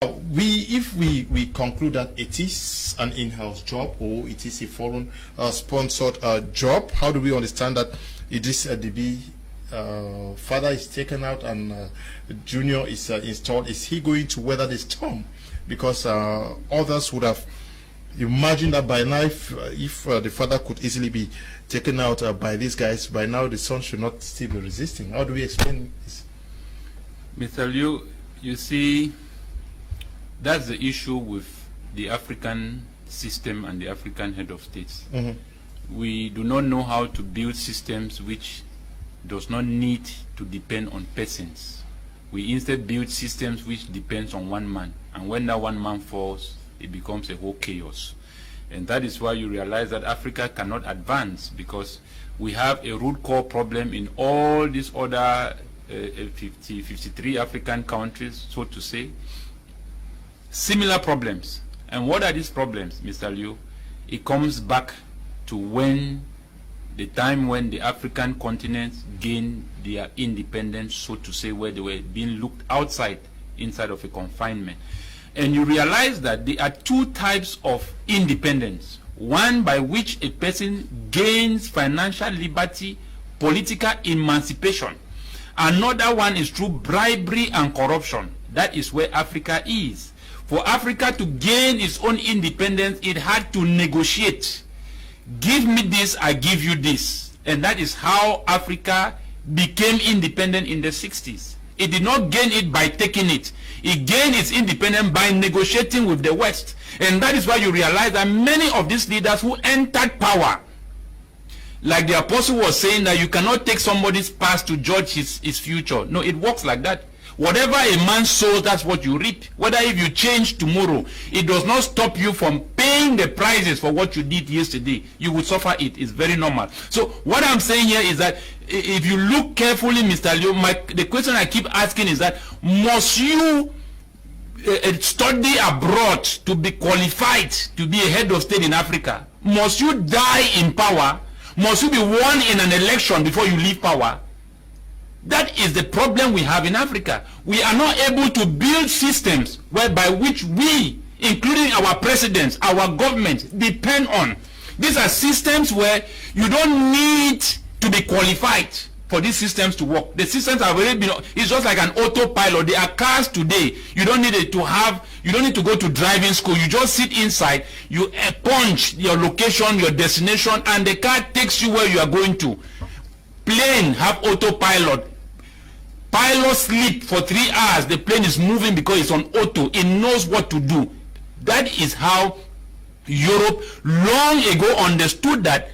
If we conclude that it is an in-house job or it is a foreign sponsored job, how do we understand that Idriss Deby father is taken out and Junior is installed? Is he going to weather the storm? Because others would have imagined that by now, if the father could easily be taken out by these guys, by now the son should not still be resisting. How do we explain this? Mr. Liu, you see, that's the issue with the African system and the African head of states. We do not know how to build systems which does not need to depend on persons. We instead build systems which depends on one man, and when that one man falls, it becomes a whole chaos. And that is why you realize that Africa cannot advance, because we have a root core problem in all these other 53 African countries, so to say. Similar problems. And what are these problems, Mr. Liu? It comes back to the time when the African continents gained their independence, so to say, where they were being looked inside of a confinement. And you realize that there are two types of independence. One by which a person gains financial liberty, political emancipation. Another one is through bribery and corruption. That is where Africa is. For Africa to gain its own independence, it had to negotiate. Give me this, I give you this. And that is how Africa became independent in the 60s. It did not gain it by taking it. It gained its independence by negotiating with the West. And that is why you realize that many of these leaders who entered power, like the apostle was saying, that you cannot take somebody's past to judge his future. No, it works like that. Whatever a man sows, that's what you reap. Whether if you change tomorrow, it does not stop you from paying the prices for what you did yesterday. You will suffer it. It's very normal. So what I'm saying here is that if you look carefully, Mr. Liu, the question I keep asking is that must you study abroad to be qualified to be a head of state in Africa? Must you die in power? Must you be won in an election before you leave power? That is the problem we have in Africa. We are not able to build systems whereby which we, including our presidents, our government, depend on. These are systems where you don't need to be qualified for these systems to work. The systems have already been, it's just like an autopilot. There are cars today. You don't need it to have, you don't need to go to driving school. You just sit inside, you punch your location, your destination, and the car takes you where you are going to. Plane have autopilot. Pilot sleep for 3 hours. The plane is moving because it's on auto. It knows what to do. That is how Europe long ago understood that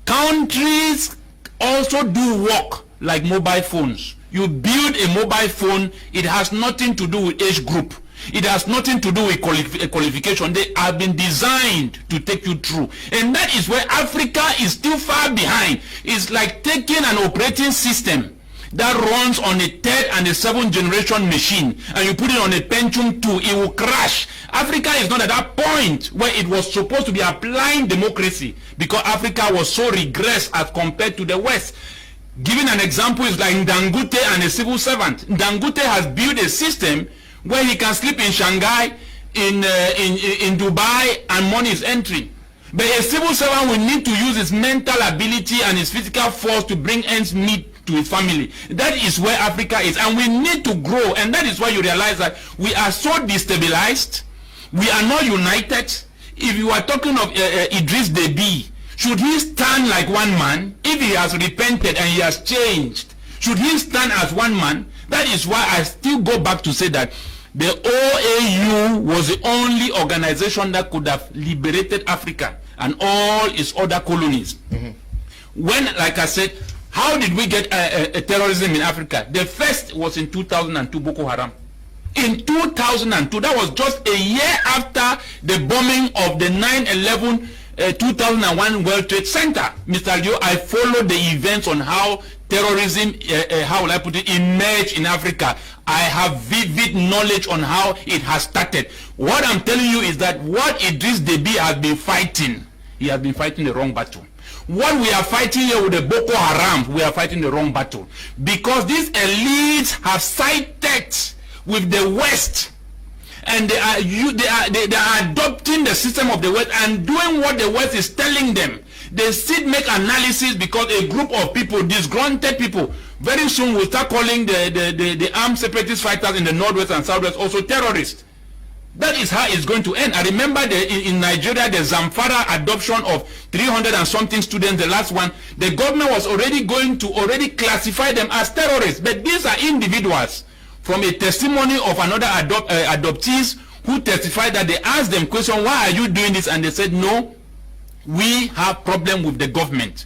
countries also do work like mobile phones. You build a mobile phone, it has nothing to do with age group. It has nothing to do with qualification. They have been designed to take you through. And that is where Africa is still far behind. It's like taking an operating system that runs on a 3rd and a 7th generation machine and you put it on a Pentium 2, it will crash. Africa is not at that point where it was supposed to be applying democracy, because Africa was so regressed as compared to the West. Giving an example is like Dangote and a civil servant. Dangote has built a system where he can sleep in Shanghai, in Dubai, and money is entering. But a civil servant will need to use his mental ability and his physical force to bring ends meet to his family. That is where Africa is, and we need to grow. And that is why you realize that we are so destabilized. We are not united. If you are talking of Idriss Deby, should he stand like one man? If he has repented and he has changed, should he stand as one man? That is why I still go back to say that the OAU was the only organization that could have liberated Africa and all its other colonies. When, like I said, how did we get terrorism in Africa? The first was in 2002, Boko Haram. In 2002, that was just a year after the bombing of the 9/11 2001 World Trade Center. Mr. Liu, I followed the events on how terrorism, how will I put it, emerged in Africa. I have vivid knowledge on how it has started. What I'm telling you is that what Idriss Deby has been fighting, he has been fighting the wrong battle. What we are fighting here with the Boko Haram, we are fighting the wrong battle. Because these elites have sided with the West and they are adopting the system of the West and doing what the West is telling them. They still make analysis because a group of people, disgruntled people, very soon will start calling the armed separatist fighters in the Northwest and Southwest also terrorists. That is how it's going to end. I remember in Nigeria, the Zamfara adoption of 300 and something students, the last one, the government was already going to classify them as terrorists. But these are individuals from a testimony of another adoptees who testified that they asked them question, why are you doing this? And they said, no, we have problem with the government.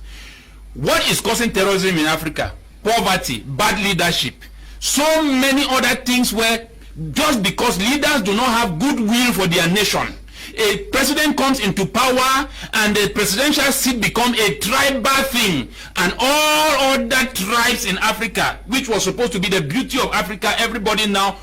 What is causing terrorism in Africa? Poverty, bad leadership, so many other things where just because leaders do not have goodwill for their nation, a president comes into power and the presidential seat become a tribal thing, and all other tribes in Africa, which was supposed to be the beauty of Africa, everybody now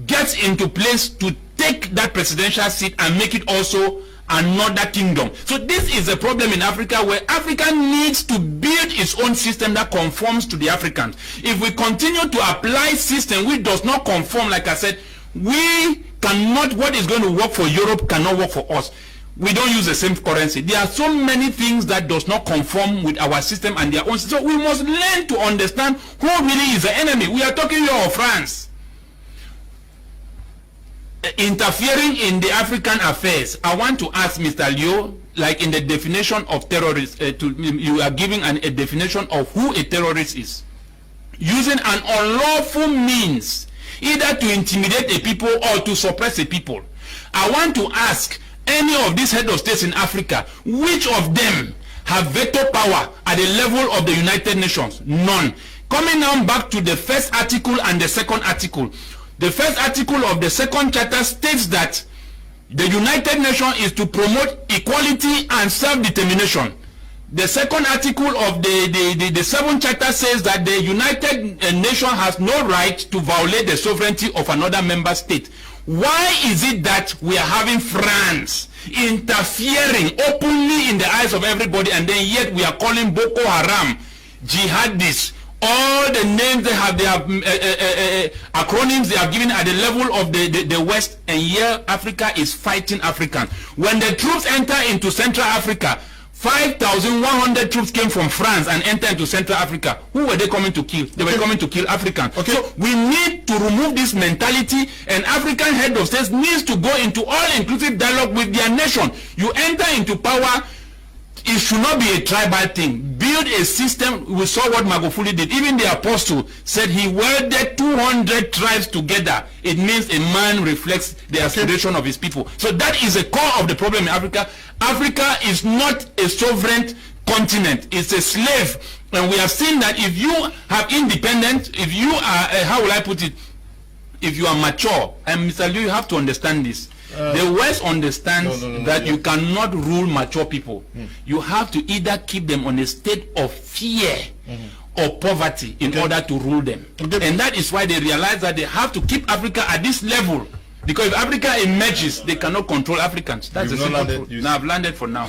gets into place to take that presidential seat and make it also another kingdom. So this is a problem in Africa, where Africa needs to build its own system that conforms to the Africans. If we continue to apply system which does not conform, like I said, we cannot, what is going to work for Europe cannot work for us. We don't use the same currency. There are so many things that does not conform with our system and their own. So we must learn to understand who really is the enemy. We are talking here of France interfering in the African affairs. I want to ask Mr. Leo, like in the definition of terrorist, you are giving a definition of who a terrorist is. Using an unlawful means, either to intimidate a people or to suppress a people. I want to ask any of these head of states in Africa, which of them have veto power at the level of the United Nations? None. Coming now back to the first article and the second article. The first article of the second charter states that the United Nations is to promote equality and self-determination. The second article of the seventh charter says that the United Nations has no right to violate the sovereignty of another member state. Why is it that we are having France interfering openly in the eyes of everybody, and then yet we are calling Boko Haram jihadists? All the names they have acronyms they have given at the level of the West, and here Africa is fighting Africans. When the troops enter into Central Africa, 5,100 troops came from France and entered into Central Africa. Who were they coming to kill? They were coming to kill Africans. Okay. So we need to remove this mentality, and African head of states needs to go into all-inclusive dialogue with their nation. You enter into power, it should not be a tribal thing. Build a system. We saw what Magufuli did. Even the apostle said he welded 200 tribes together. It means a man reflects the aspiration of his people. So that is the core of the problem in Africa. Africa is not a sovereign continent. It's a slave. And we have seen that if you have independence, if you are, how will I put it, if you are mature, and Mr. Liu, you have to understand this. The West understands that you cannot rule mature people. You have to either keep them on a state of fear or poverty in order to rule them. And that is why they realize that they have to keep Africa at this level. Because if Africa emerges, they cannot control Africans. That's the simple truth. Now I've landed for now.